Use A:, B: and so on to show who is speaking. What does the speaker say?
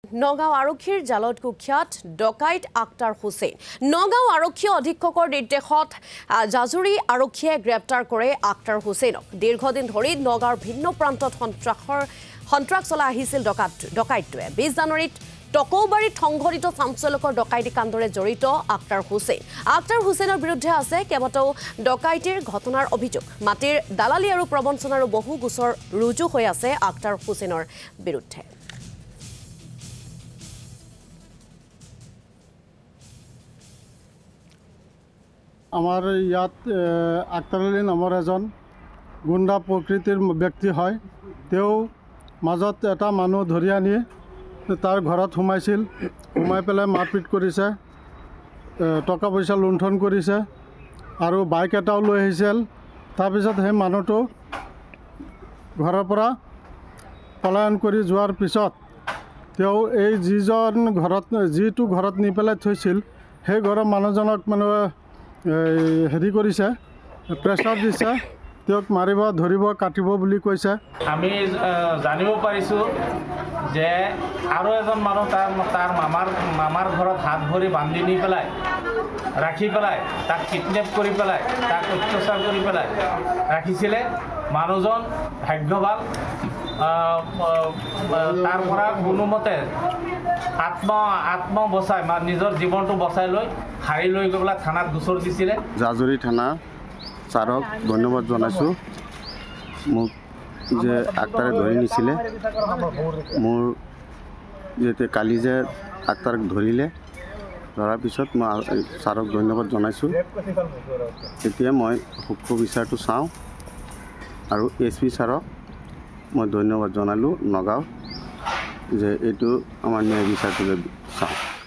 A: নগাঁও আৰক্ষীৰ জালত কুখ্যাত ডকাইত আক্তাৰ হুছেইন নগাঁও আৰক্ষী অধীক্ষকৰ নিৰ্দেশত জাজুৰী আৰক্ষীয়ে গ্ৰেপ্তাৰ কৰে আক্তাৰ হুছেইনক দীৰ্ঘদিন ধৰি নগাঁৱৰ ভিন্ন প্ৰান্তত সন্ত্ৰাস চলাই আহিছিল ডকাইতটোৱে 20 জানুৱাৰীত টকৌবাৰীত সংঘটিত চাঞ্চল্যকৰ ডকাইতি কাণ্ডৰে জড়িত আক্তাৰ হুছেইনৰ বিৰুদ্ধে আছে কেইবাটাও ডকাইতিৰ ঘটনাৰ অভিযোগ মাটিৰ দালালি আৰু প্ৰবঞ্চনাৰ বহু গোচৰ ৰুজু হৈ আছে আক্তাৰ হুছেইনৰ বিৰুদ্ধে
B: আমাৰ ইয়াত আক্তাৰ আলী নামৰ এজন গুণ্ডা প্ৰকৃতিৰ ব্যক্তি হয় তেওঁ মাজত এটা মানুহ ধৰি আনি তাৰ ঘৰত সোমাই পেলাই মাৰপিট কৰিছে টকা পইচা লুণ্ঠন কৰিছে আৰু বাইক এটাও লৈ আহিছিল তাৰপিছত সেই মানুহটো ঘৰৰ পৰা পলায়ন কৰি যোৱাৰ পিছত তেওঁ এই যিটো ঘৰত নি পেলাই থৈছিল সেই ঘৰৰ মানুহজনক হেৰি কৰিছে প্ৰেছাৰ দিছে তেওঁক মাৰিব ধৰিব কাটিব বুলি কৈছে
C: আমি জানিব পাৰিছোঁ যে আৰু এজন মানুহ তাৰ মামাৰ ঘৰত হাত ভৰি বান্ধি নি পেলাই ৰাখি পেলাই তাক কিডনেপ কৰি পেলাই তাক অত্যাচাৰ কৰি পেলাই ৰাখিছিলে মানুহজন ভাগ্যৱান তাৰ পৰা কোনোমতে আত্ম বচাই নিজৰ জীৱনটো বচাই লৈ হাৰি লৈ গৈ পেলাই থানাত গোচৰ দিছিলে
D: জাজুৰী থানা ছাৰক ধন্যবাদ জনাইছোঁ মোক যে আক্তাৰে ধৰি নিছিলে মোৰ যেতিয়া কালি যে আক্তাৰক ধৰিলে ধৰাৰ পিছত মই ছাৰক ধন্যবাদ জনাইছোঁ এতিয়া মই সূক্ষ্ম বিচাৰটো চাওঁ আৰু SP ছাৰক মই ধন্যবাদ জনালোঁ নগাঁও যে এইটো আমাৰ ন্যায় বিচাৰটোলৈ চাওঁ